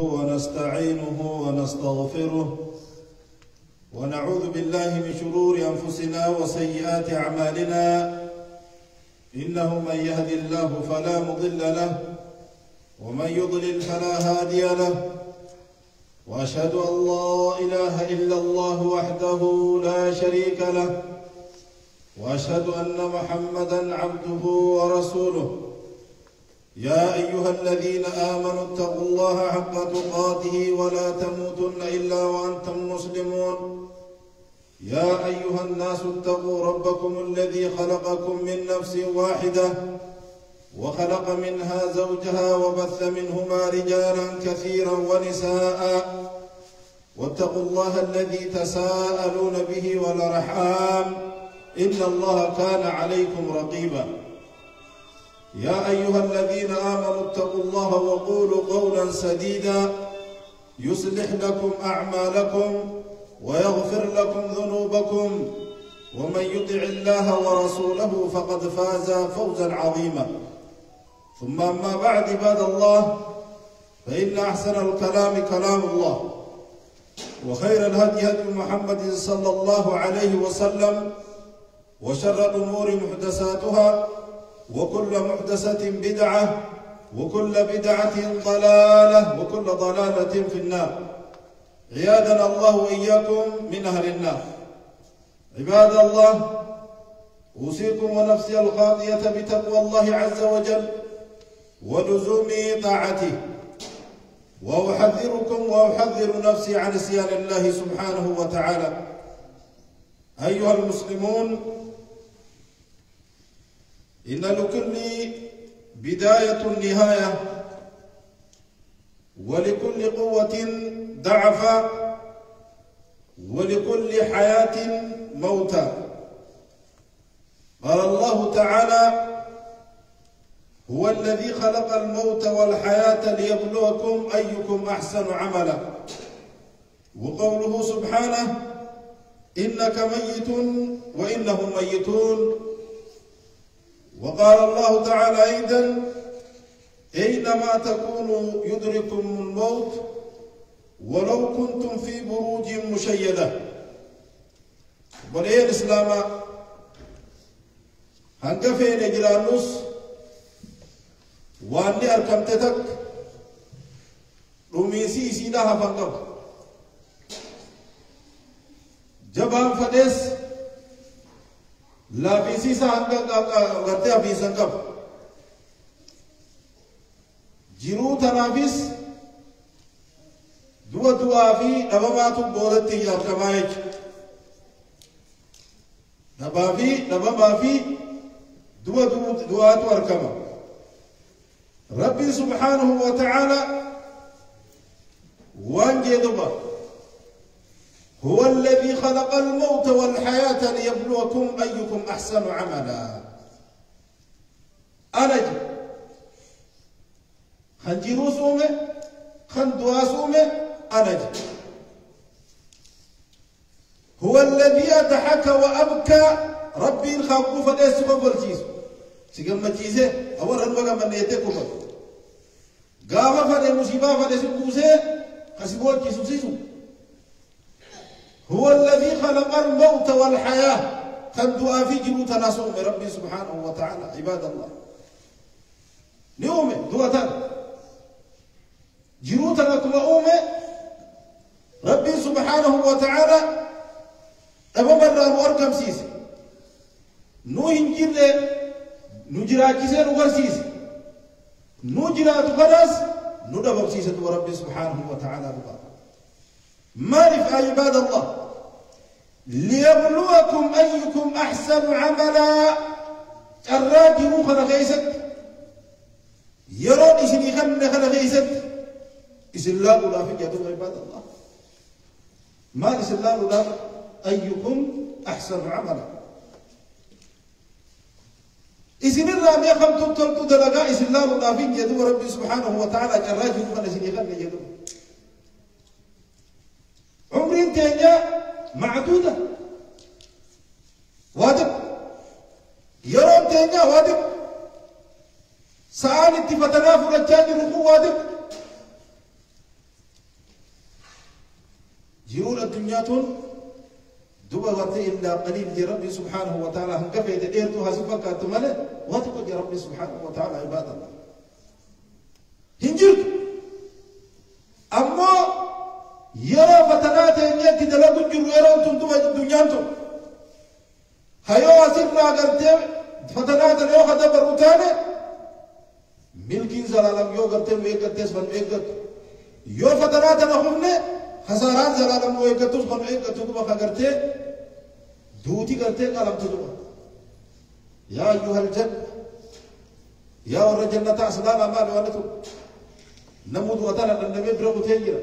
ونستعينه ونستغفره ونعوذ بالله من شرور أنفسنا وسيئات أعمالنا إنه من يهد الله فلا مضل له ومن يضلل فلا هادي له وأشهد أن لا إله إلا الله وحده لا شريك له وأشهد أن محمدًا عبده ورسوله يا أيها الذين آمنوا اتقوا الله حق تقاته ولا تموتن إلا وأنتم مسلمون يا أيها الناس اتقوا ربكم الذي خلقكم من نفس واحدة وخلق منها زوجها وبث منهما رجالا كثيرا ونساء واتقوا الله الذي تساءلون به والأرحام إن الله كان عليكم رقيبا يا أيها الذين آمنوا اتقوا الله وقولوا قولا سديدا يصلح لكم أعمالكم ويغفر لكم ذنوبكم ومن يطع الله ورسوله فقد فاز فوزا عظيما ثم أما بعد عباد الله فإن أحسن الكلام كلام الله وخير الهدي هدي محمد صلى الله عليه وسلم وشر الأمور محدثاتها وكل محدثة بدعة وكل بدعة ضلالة وكل ضلالة في النار عياذنا الله وإياكم من أهل النار عباد الله أوصيكم ونفسي الخاطئة بتقوى الله عز وجل ولزوم طاعته وأحذركم وأحذر نفسي عن عصيان الله سبحانه وتعالى أيها المسلمون إن لكل بداية نهاية ولكل قوة ضعف ولكل حياة موتى قال الله تعالى هو الذي خلق الموت والحياة ليبلوكم أيكم أحسن عملا وقوله سبحانه إنك ميت وإنهم ميتون وقال الله تعالى أيضا أينما تكونوا يدرككم الموت ولو كنتم في بروج مشيدة وليه الإسلام هنقفين إجرانوس واني أركمتتك رميسي سيدها فانقب جبان فدس لا في سيسا غرتها في سنقب جيرو تنافس دوا في نبماتو بولتي يركمايج نبما في دوا أركما ربي سبحانه وتعالى وانجي دبا هو الذي خلق الموت والحياة ليبلوكم أيكم أحسن عملا أنج خنجيرو سومه خندوا سومه أنج هو الذي أضحك وأبكى ربي الخوف فليس قبل جيسو سيقم جيسه أولا وقم من يتكو قام فلي مصيبة فلي سبوسه خسبوه جيسو سيسو هو الذي خلق الموت والحياة خندوا في جلو تناسوم ربي سبحانه وتعالى عباد الله نيومه دوتان جلو تنكم أومه ربي سبحانه وتعالى أبو مرة أركم سيسي نوهن جل نجرا كيسي نغر سيسي نجرا تقرس ندبب سيسي ربي سبحانه وتعالى معرفة عباد الله ليبلوكم أيكم أحسن عملا الراجل خلقيست يرون إسني خلقيست إسن الله لا في جدوم عباد الله ما إسن الله لا أيكم أحسن عملا إسن الله ما يخم تطلق دلقاء إسن الله لا في جدوم ربي سبحانه وتعالى الراجل خلقيست عمرين تانية معدودة واجب يوم تانية واجب سأل اتفتنا فرجان رخو واجب جرون الدنيا تون دوبا غرتي إلا قليل دي ربي سبحانه وتعالى هم كفي ديرتو هزفك أتمنى واتقوا دي ربي سبحانه وتعالى عباد الله هنجرت أما يرى فتنات ينيتي دلقوا جرو يرون تندوبا الدنيا تون هيو أسرنا غرتي فتنات اليوم خدا بروتاني ملكين زلالم يو غرتي ويغتيس فن ويغت يو فتنات نخمني خسارات زلالم ويغتوس فن ويغتو دوبا غرتي دوتي غرتي قلم تدوبا يا أيها الجنة يا ور الجنة أسلام مال ولتو نموت وطنا النبي برغو تيجرا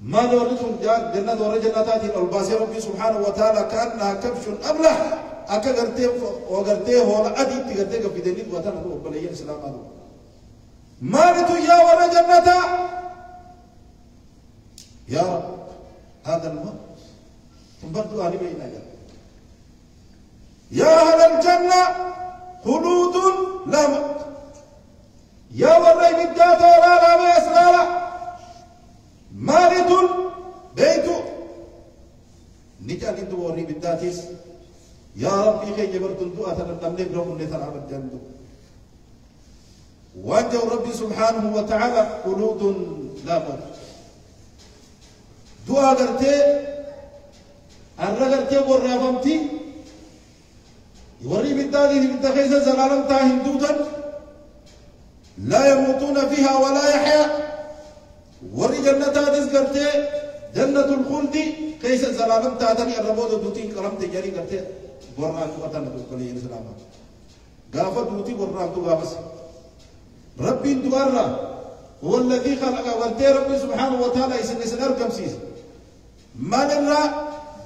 مال ولتو جنة ور الجنة تاتي الباسي ربي سبحانه وتعالى كأنها كبش أملح أكا غرتي وغرتي هولا أدي تغرتي في دليل وطنا دو بليين سلام دو مالتو يا ور الجنة يا رب هذا الموت تنبردوا علي بينا يا أهل الجنة خلود لا موت يا وري بالذات ولا لا بأسرارا مارد بيت نجال انتو وري بالذاتيس يا ربي كي جبرت انتو أثنى النملك رب نثر على الجنة وانجو ربي سبحانه وتعالى خلود لا موت دعا قرتي الرقرتي وري أفهمتي يوري بالدادي بالتخيز زلالم تاهم دوتا لا يموتون فيها ولا يحيا وري جنة تذكرتي جنة الخلد كيس زلالم تاتني الربود دوتين كلام تجاري كرتي وران تو أتنا تقولي الإسلام غافة دوتي وران تو غافس ربي دوارا هو الذي خلق ورتي ربي سبحانه وتعالى يسن أركم سيس ما نرى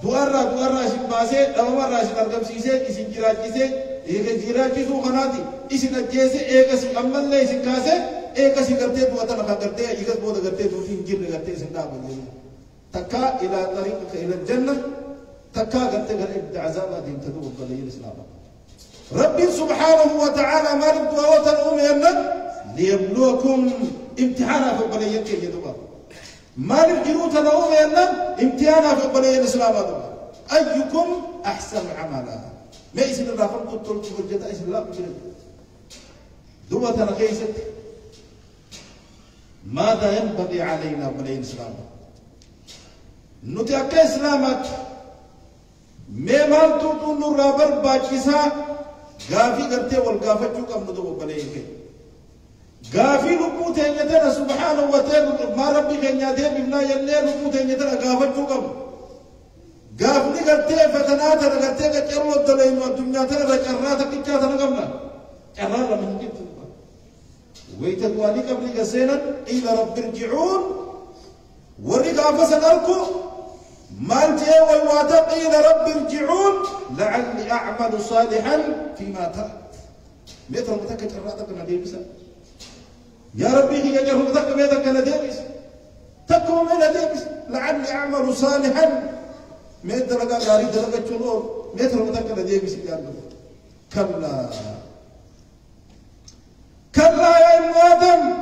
دوارا اسم باسه دوارا اسم أركم سيسه اسم جراج كيسه एक जीरा की सो खनाती इसी नज़रिए से एक ऐसी अमल ले इसी कासे एक ऐसी करते तो अतः लगा करते हैं इगत बोध करते तो फिर जिर करते हैं सिंदा बने तक्का इला तरीक़ इला जन्नत तक्का करते घर इब्तिज़ाल दिन तदो कलील इस्लाम रब्बी सुब्हानहु व तआला मालिक दुआवत उम्मन लियब्लुवकुम इम्तिहाना في बलयत के दुआ मालिक जिरूत उम्मन इम्तिहाना في बलयत इस्लाम अय्युकुम अहसन अमला ما يصير الرافض تطلب وجدت إيش الله بجد دوّة رخيصة ماذا ينبغي علينا بلين إسلام نتأكد إسلامك مال تطلب نورابر باجسا غافي करते والغافة جو كم ندو بلين के غافي لبوت है ये तेरा سبحانه وتعالى ما ربي كنيا दे बिना यल्ले लबूत है ये तेरा غافة जो कम غافني करते فتنات करते का चलो तले नो दुनिया तेरे रचना तक क्या था नगमना चला रहा من جد ويتقوالي قبل جسنا إلى رب ارجعون ورجع فسنركو مالتي ويواتا إلى رب ارجعون لعلي أعمل صالحا فيما ترك متر متك جراتك نديبس يا ربي هي جراتك متك نديبس تكون نديبس لعلي أعمل صالحا متر لقى غاري درجة شلون متر متك نديبس يا رب كلا يا ابن آدم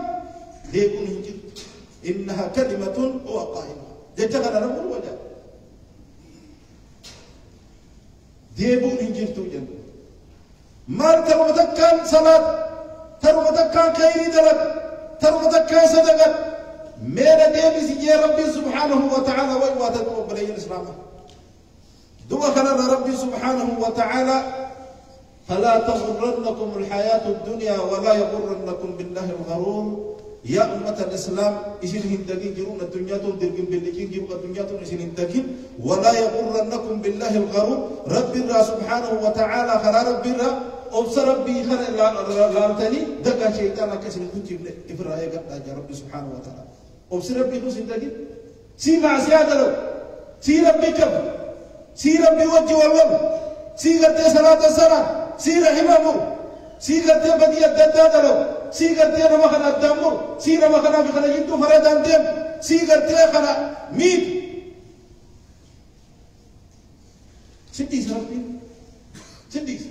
ليكن هنجر إنها كلمة هو قائمة جتغل نقول وجه ديبون هنجر توجد مال ترمتكان صلاة ترمتكان كيري دلق ترمتكان صدقت ميلا ديبس يا ربي سبحانه وتعالى ويواتد وبلي الإسلام دوا خلال ربي سبحانه وتعالى فلا تغرنكم الحياة الدنيا ولا يغرنكم بالله الغرور يا أمة الإسلام إسين هندقين جرون الدنيا تندرقين باللجين جرون الدنيا تنسين هندقين ولا يغرنكم بالله الغرور رب الله سبحانه وتعالى خلا رب الله أبصر ربي خلا لالتني دقا شيطانا كسر كنتي إفرائي قد رب سبحانه وتعالى أبصر ربي خلص هندقين سي معسيادة لو سي ربي كم سي ربي وجه والله سي قرتي صلاة الصلاة سي رحمه سي قرتي بدي الدداد لو سي قرتي أنا ما خنا الدمر سي أنا ما خنا في خنا جنتو فرد أنتم سي قرتي خنا ميت سديس ربي سديس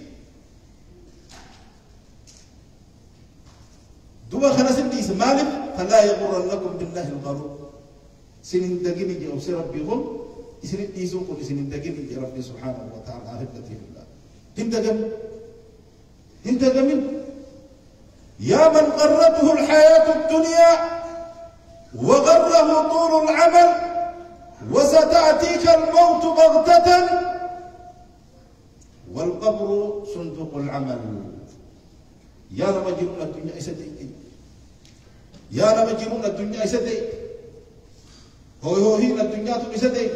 دوا خنا سديس مالك فلا يغرنكم بالله الغرور سنين دقيني جي أوسي ربي هم سنين ديسون كل سنين دقيني جي ربي سبحانه وتعالى أحبتي في الله هند جميل يا من غرته الحياة الدنيا وغره طول العمل وستأتيك الموت بغتة والقبر صندوق العمل يا رمجرون الدنيا إسدي يا رمجرون الدنيا إسدي هو هنا الدنيا إسدي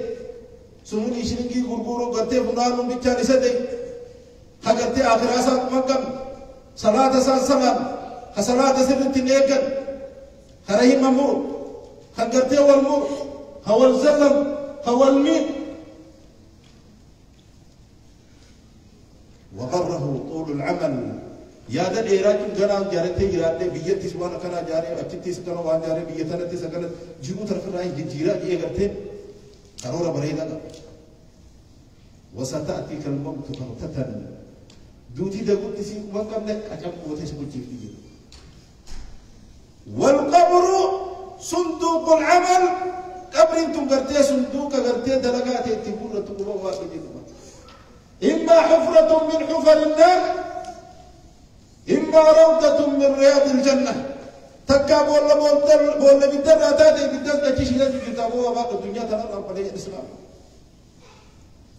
سمون إشرينجي غرغورو غرتي فنانو بيتشان إسدي هغرتي آخر أسان مكم صلاة سلام صلاة سرنتي نيكن هرهي ممور هغرتي والمور هو الزلم هو المين وغره طول العمل يا ذا الإيراج كنا جارتي جارتي بيجتي سوانا كنا جاري أكتي سكنا وان جاري بيجتنا تي سكنا جيبو طرف الرأي جيرا إيه قرتين كرورة بريدا وستأتيك الموت بغتة دوتي دقوت تسي وكم لك أجاب قوتي سبو جيفي والقبر صندوق العمل قبر انتم قرتي صندوق قرتي دلقات تقول تقول واقع جدا إما حفرة من حفر النار إما روضة من رياض الجنة تكاب ولا بولا بدر أتاتي بدر تكيش لازم كتابه وباق الدنيا تنرى عليه الإسلام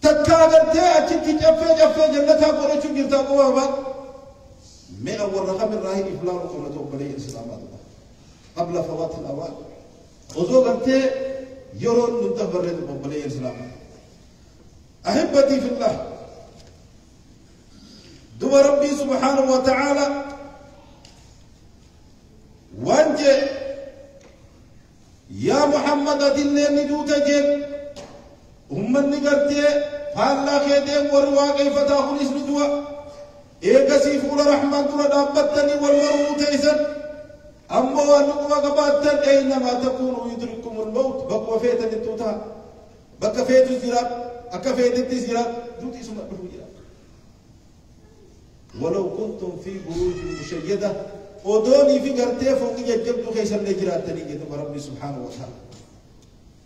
تكابرتي أكيد جفة جنة قريش كتابه وباق ما أول رقم الراهي إفلام قريته عليه الإسلام قبل فوات الأوان وزوج أنت يرون منتظر عليه الإسلام أحبتي في الله دو ربي سبحانه وتعالى وانجي يا محمد أدلني ندوت جل أمن نقرتي فالله خيدين ورواقي فتاخل اسم دوا إيقا سيفول رحمن ترى دابتني والمرمو تيسن أما ونقوى قباتن أينما تكونوا يدرككم الموت بقوا فيتا للتوتا بقى فيت الزراب أكا فيت التزراب دوتي اسم أبو ولو كنتم في بروج مشيدة ودوني في قرتي فوق يجبدوا خيسا لجراتني جدب ربي سبحانه وتعالى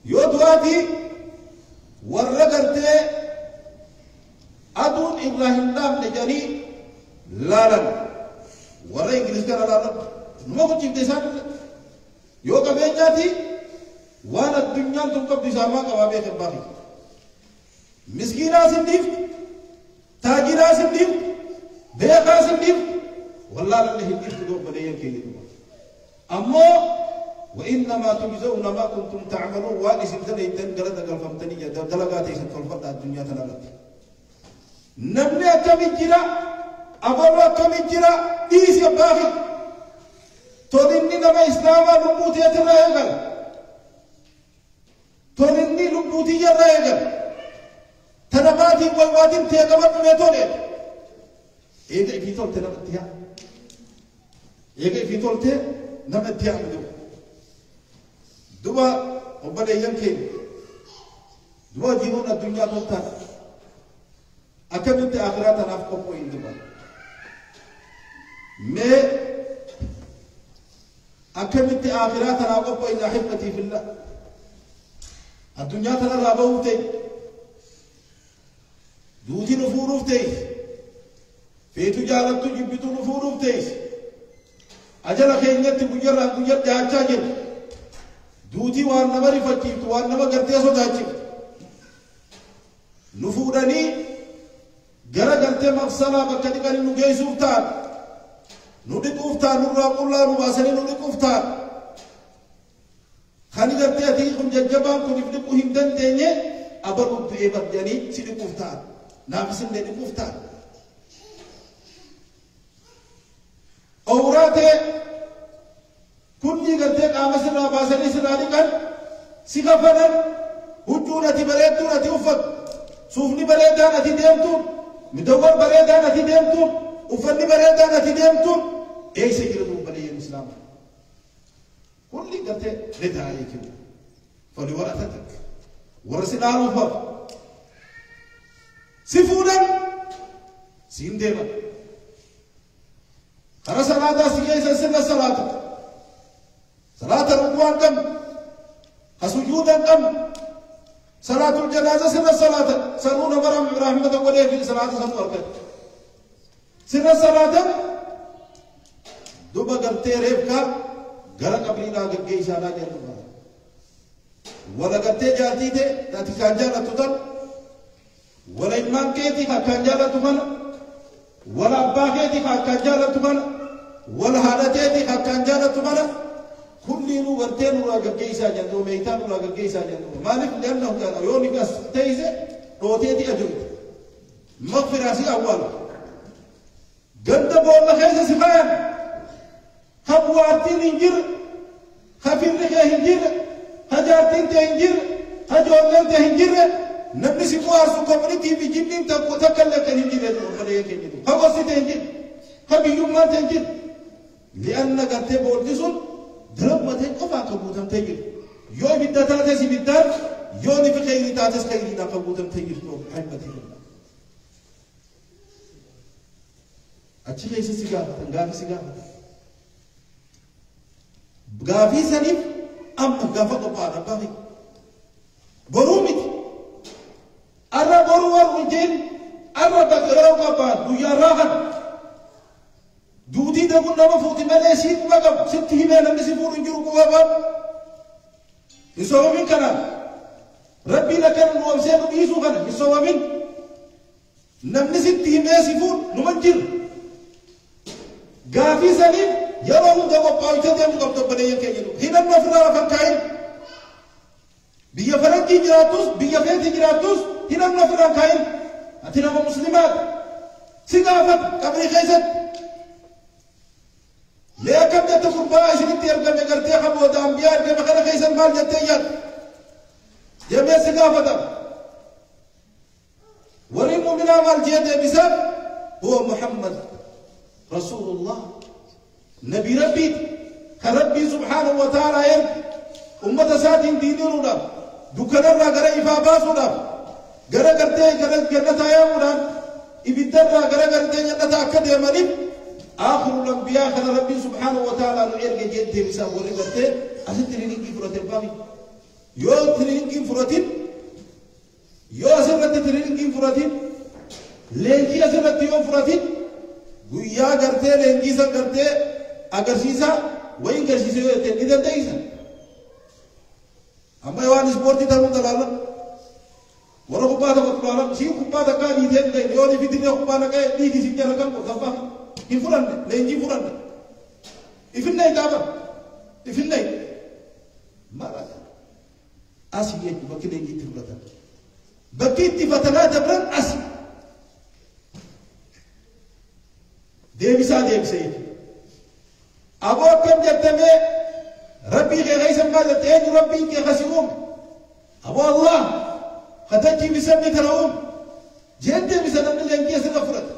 يودواتي ورقرتي أدون إبراهيم نام لجاني لالا ورا إنجلس كان لالا نمو جيب ديسان يوكا بيجاتي وانا الدنيا تنقب بساما قوابي خباقي مسكينا سنديف تاجينا سنديف بيقا سنديف والله لله الدين تدوب بليا كي أما وإنما تجزون ما كنتم تعملون واني سمتنا يدن قلت قلفمتني دلقاتي ستفلفت الدنيا تنالت نبني كم الجرا أبوا كم الجرا ديس يباخي تولني نما إسلاما لبوتي يترايقل تولني لبوتي يترايقل تنماتي والوادين تيقبت ميتولي إيه في طولته نمتها إيه في طولته نمتها بدو دوا وبدأ يمكن دوا جيرون الدنيا طولتها أكملت آخراتنا في قبو إندبا ما أكملت آخراتنا قبو إن أحبتي في الله الدنيا ترى رابوتي دوتي نفوروفتي في تجارة تجيب نفور بتيس أجل خيرنا تبجر بجر جاهجر دوتي وان نمر فجيت وان نمر قرتي صداجر نفورني جرا قرتي مقصنا بكتي كان نجي سوفتان نودي كوفتان نراب الله نباسني نودي كوفتان خاني قرتي أتي كم ججبان كم يفدي كوهم دن دنيه أبرو بيبر جاني سيد كوفتان نافسن دني كوفتان أوراته كل قرتي قام سنا باسني سناني كان سكفنا هجونا تبريدنا تيوفد سوفني بريدنا تديمتون مدور بريدنا تديمتون وفني بريدنا تديمتون إيه سيجرتون بلي الإسلام كل قرتي لدعايك فلورثتك ورسنا نوفر سفونا سيندما أنا صلاة سيجي سنة صلاة الركوع كم سجودا قم صلاة الجنازة سر الصلاة سنون مرام رحمة وليه في صلاة سنور سر الصلاة دوبا قرتي ريبكا غرا قبرينا گگي شانا جنوا ولا قرتي جاتي دي تاتي كانجالا تطل ولا إمام كيتي كانجالا تمن ولا أبا كيتي كانجالا تمن ولا هادتي كانجالا تمن كلينو ورتينو لا گگي شا جنو ميتانو لا گگي شا جنو مالك لأنه كان يوني كاس تيزه روتيتي أجوي مغفرة سي أول قد بولا خيزة سفايا خبواتين انجر خفير رجا انجر هجارتين تنجر هجولن تنجر نبني سفوار سو كوميونيتي بجيبين تكلك انجر وخليه كنجر هوسي تنجر خبيوم ما تنجر لأن قد بولتسون درب ما تنقفا كبوتم تنجر يو بدتاتي سي بدار يو في خيري تاتس خيري نا كبوتم تنجر تو حمد الله أشي ليس سيجارة تنقافي سيجارة غافي سنيف أم غافا قبارا باهي بروميت أرى بروار وجين أرى بكراو قبار دويا راحت دودي دقون نما فوتي مليسيت مقب ستيه ميلا نسيبور انجرو قوابا يسوى من كنا ربي لكن نوابسين بيسو خنا يسوى من نمني ستيه ميلا سيفور نمنجر غافي سنيف يروم دابا بايتا ديم قبط بنيه كيلو هنا نفرا فكاين بيا فرنجي جراتوس بيا فيتي جراتوس هنا نفرا كاين اتينا مسلمات سيغافت قبري خيزت ليه كم تكون باش نتير كم يقرتي خبو دام بيار كم خلا خيزن مال جتيان جميع سيغافت وريم منا مال جيد بسبب هو محمد رسول الله نبي ربي كربي سبحانه وتعالى يرد أمة ساتين دينيرو دا دكنا را غرا إفاباسو دا غرا کرتے غرا جنت آیا ودا إبتر را غرا کرتے جنت أكد يمني آخر الأنبياء خل ربي سبحانه وتعالى نعير جد تبسا وري کرتے أسد ترينين كي فراتين بامي يو ترينين كي فراتين يو أسد ترينين كي فراتين لينكي أسد يو فراتين गुया करते लेंगीसा करते agarsiisa wayin garsiisee yoo ta'e ni dandeessa. Amma waan ispoortii ta'uu talaala warra kubbaa tokko talaala siin kubbaa takkaa dhiitee illee yoo ni fitnee kubbaa naqee dhiigi siin jala kan qofa hin furanne leenjii furanne ifinnee qaaba ifinnee mara asii jechuun bakki leenjiitti fudhatan bakki itti fatanaa dabran asii deebisaa deebisee أبو كم جتمه ربي غير سما جتين ربي كخسروم أبو الله خدتي بسمي تراهم جد بسنم لينكي سنفرت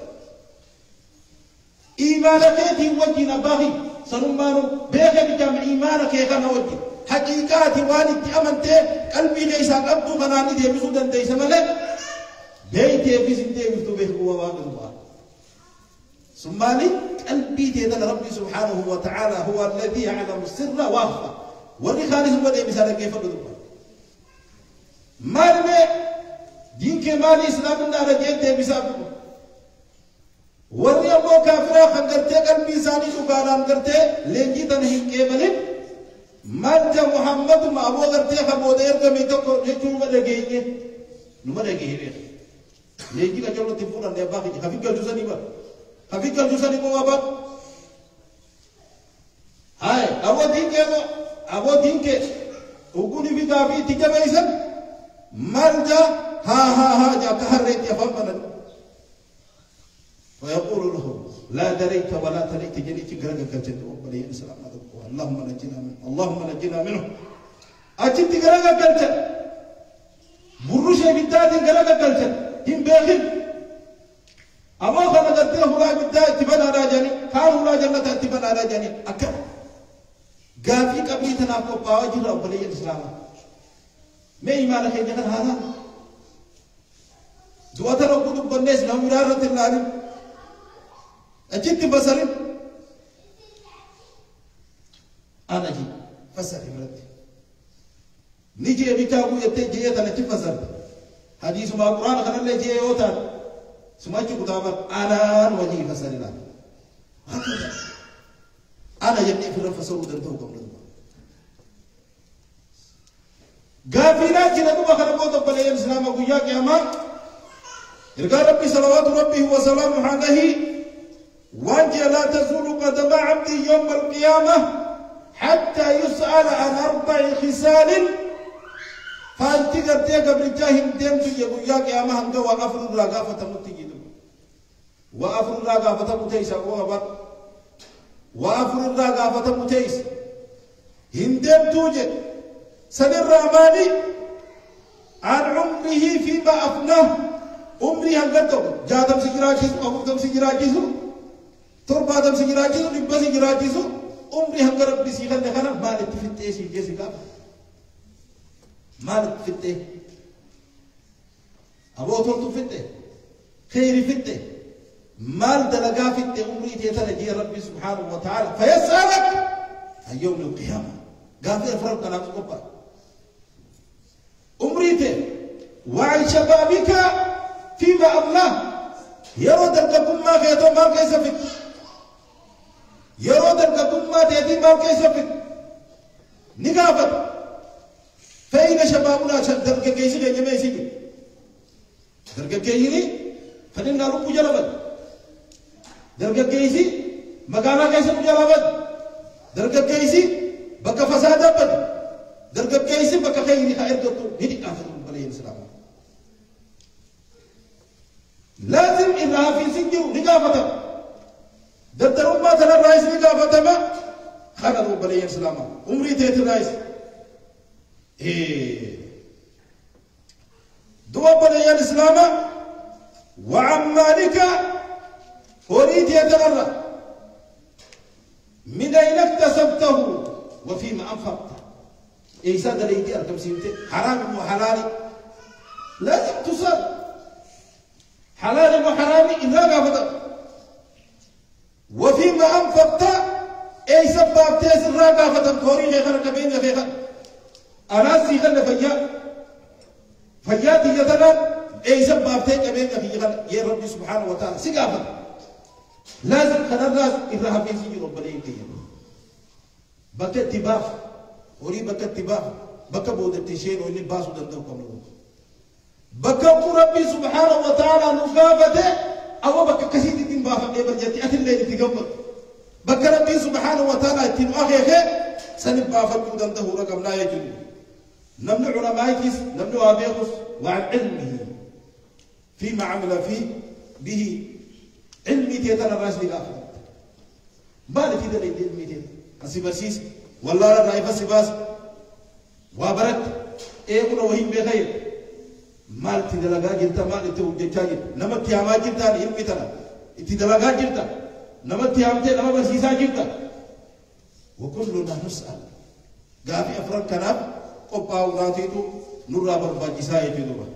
إيمانك يتي وجهنا باغي سنمانو بيك بجمع إيمانك يغنى وجه حقيقات والد أمنت قلبي ليس قبض غناني دي بسودان دي سمالك بيتي في سنتي وفتو بيك هو واقع الله سماني قلبي تيدن ربي سبحانه وتعالى هو الذي يعلم السر واخفى ولي خالص بدي مثال كيف بدو مالمي دين كمال اسلام النار جيت بسبب ولي ابو كافر خنجرتي قلبي ثاني دكانان کرتے لنجي تنهي كيبل مال محمد ما ابو کرتے خبو دیر کمی تو جو بدگی نو بدگی لنجي کا جو تفور نے باقی خفي گل جو نہیں با خفيك الجسد مو أبد هاي أبو دينك وقولي في دافي تجمع إسم مرجع ها جا كهرت يفهمنا ويقول له لا دريت ولا تريت جريت غرق كجد وبلي السلام عليكم اللهم نجنا منه أجد غرق كجد برشة بدات غرق كجد هم بيخل أما خلنا قدره ولا بدأ تبنا راجاني كان ولا جنة تبنا راجاني أكثر قافي كبير تناقض باوجه رب الإسلام ما إيمان خير جنة هذا دوات ربنا بالناس نهم يرارة الله أجد بصرين أنا جي فسر مرتي نجي بتابو يتجي تنتفسر حديث ما القرآن خلنا اللي جي يوتان سمعت كتابك أنا وجهي فسرنا هكذا أنا يبني في الفسر دنتو قبل غافينا كنا كم خلنا قوت بلي الإسلام ويا كيما إرجع ربي صلوات ربي وسلامه عليه وأنت لا تزول قدم عبدي يوم القيامة حتى يسأل عن 4 خصال فأنت قرتي قبل جاهل دم تجيبوا يا كيما هم جوا غفر الله غافة متجيدو وغفر الله غافة متيس أقوى وغفر الله غافة متيس هندم توجد سن الرحماني عن عمره فيما أفناه عمري هنقدر جادم سجراجيس أبوكم سجراجيس تربة دم سجراجيس لباس سجراجيس عمري هنقدر بسيخن نخنا ما نتفتح شيء جيسي كاب ما نتفتح أبو أطول تفتح خير فتح مال دلقا فتح عمري تيتنجي ربي سبحانه وتعالى فيسألك عن يوم القيامة غافر فرق كلام كبر عمريته وعن شبابك فيما أبلاه يرود الكبم ما فيته ما كيس فيك يرود الكبم ما تأتي ما كيس فيك نقافت فإن شبابنا درك كيس غير ما يسيب درك كيسي فنن نالو بجلبت درك كيسي مكانا كيس بجلبت درك كيسي بك فساد بد درك كيسي بك خير خير دوتو هدي كافر عليه السلام لازم إنها في سجن نقافة دتروا ما ترى الرئيس نقافة ما خلوا عليه السلام عمري تيت الرئيس دوا عليه السلام وعمالك أريد يتغرى من أين اكتسبته وفيما أنفقته إيسا دليدي أركب سيمتي حرام وحلال لازم تصل حلال وحرام إلا قافتا وفيما أنفقت إيسا بابتيس الرا قافتا كوري غيخنا كبين غيخنا أنا سيخنا فياتي يتنا إيسا بابتيس كبين غيخنا يا ربي سبحانه وتعالى سيقافتا لازم خنا الناس إلا في سيجي رب العالمين بكت تباف وري بكت تباف بكت بود التشين وإني باسو دندوكم بكت ربي سبحانه وتعالى نقافته أو بكت كسيد الدين بافا إبر جاتي أتلي تقبل بكت ربي سبحانه وتعالى تين أخيه سنب بافا دنده رقم لا يجوز نمنع علمائكس نمنع أبيخس وعن علمه فيما عمل فيه به علمي تيتنا الراس لقافة بالي في دليل علمي تيتنا أسيبسيس والله لا رايفة سيباس وابرك إيه كنا وهم بخير مال تدلقا جلتا مال توججا جلتا نما تياما جلتا علمي تنا تدلقا جلتا نما تيامتي نما برسيسا جلتا وكلنا نسأل قافي أفراد كناب قبعوا ناتيتو نرى برباجسا يجدوها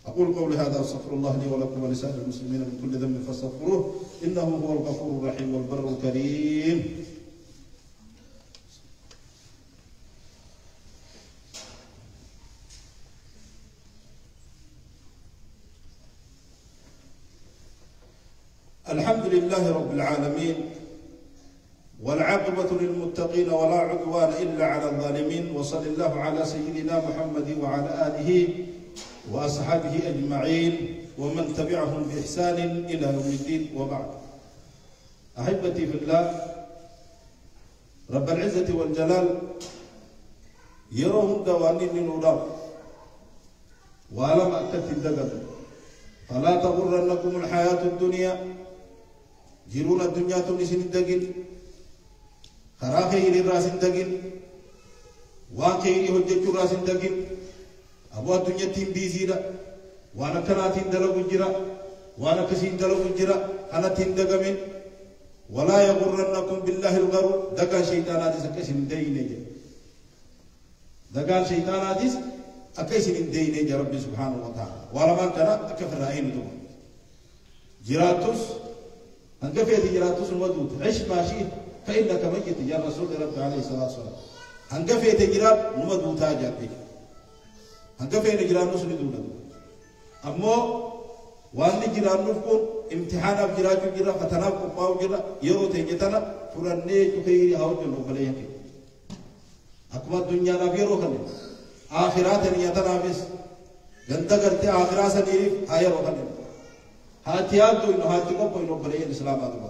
أقول قولي هذا واستغفر الله لي ولكم ولسائر المسلمين من كل ذنب فاستغفروه إنه هو الغفور الرحيم والبر الكريم. الحمد لله رب العالمين والعاقبة للمتقين ولا عدوان إلا على الظالمين وصلى الله على سيدنا محمد وعلى آله وأصحابه أجمعين ومن تبعهم بإحسان إلى يوم الدين وبعد. أحبتي في الله رب العزة والجلال يروهم دوانين نورا ولم أكت الدقل فلا تغرنكم الحياة الدنيا جرون الدنيا تنسين الدقل خراخي الراس الدقل واقعي هجة راس الدقل أبو الدنيا تيم بيزيرا وانا كناتين دلو جرا وانا كسين دلو جرا أنا تيم دقمين ولا يغرنكم بالله الغرور دقا شيطانات سكسين ديني دقا شيطانات أكسين ديني ربي سبحانه وتعالى ولا ما كان أكفر عين دوم جراتوس أنك في جراتوس الودود عش ما شئت فإنك ميت يا رسول رب عليه الصلاة والسلام هنقفي تجران نمدو تاجر بي هنقفي نجران نسل دولا أمو وان جران نفكون امتحان أبجراج جرا فتنا قباو جرا يرو تيجتنا فرنة جوكي هاو جلو بليه كي أكما الدنيا نفيرو خلي آخرات نيتنا بس جنتا کرتے آخرات سنيريف آية رو خلي هاتيات دو إنو هاتيكو إنو بليه الإسلام آدما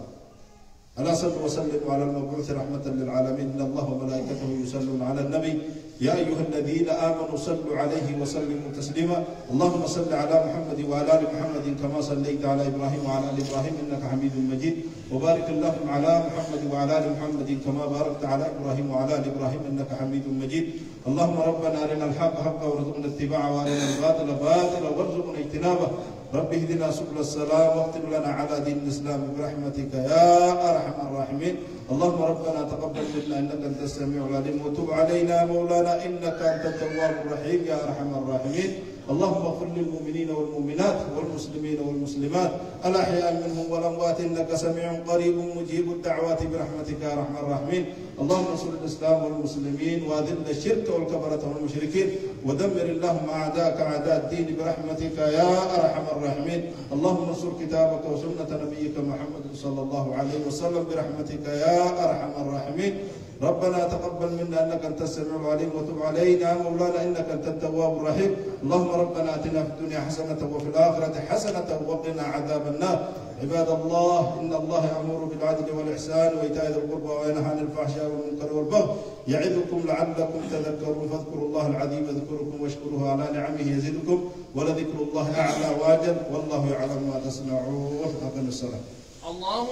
ألا صلوا وسلموا على المبعوث رحمة للعالمين إن الله وملائكته يصلون على النبي يا أيها الذين آمنوا صلوا عليه وسلموا تسليما اللهم صل على محمد وعلى آل محمد كما صليت على إبراهيم وعلى آل إبراهيم إنك حميد مجيد وبارك اللهم على محمد وعلى آل محمد كما باركت على إبراهيم وعلى آل إبراهيم إنك حميد مجيد اللهم ربنا أرنا الحق حقا وارزقنا اتباعه وأرنا الباطل باطلا وارزقنا اجتنابه رب اهدنا سبل السلام واختم لنا على دين الإسلام برحمتك يا أرحم الراحمين اللهم ربنا تقبل منا إنك أنت السميع العليم وتب علينا مولانا إنك أنت التواب الرحيم يا أرحم الراحمين اللهم اغفر للمؤمنين والمؤمنات والمسلمين والمسلمات الأحياء منهم والأموات إنك سميع قريب مجيب الدعوات برحمتك يا أرحم الراحمين اللهم انصر الإسلام والمسلمين وأذل الشرك والكفرة والمشركين ودمر اللهم أعداءك أعداء الدين برحمتك يا أرحم الراحمين اللهم انصر كتابك وسنة نبيك محمد صلى الله عليه وسلم برحمتك يا أرحم الراحمين ربنا تقبل منا انك انت السميع العليم وتب علينا مولانا انك انت التواب الرحيم اللهم ربنا اتنا في الدنيا حسنه وفي الاخره حسنه وقنا عذاب النار عباد الله ان الله يامر بالعدل والاحسان وايتاء ذي القربى وينهى عن الفحشاء والمنكر والبغي يعظكم لعلكم تذكرون فاذكروا الله العظيم يذكركم واشكروه على نعمه يزدكم ولذكر الله اعلى واجل والله يعلم ما تصنعون. اقم الصلاه. الله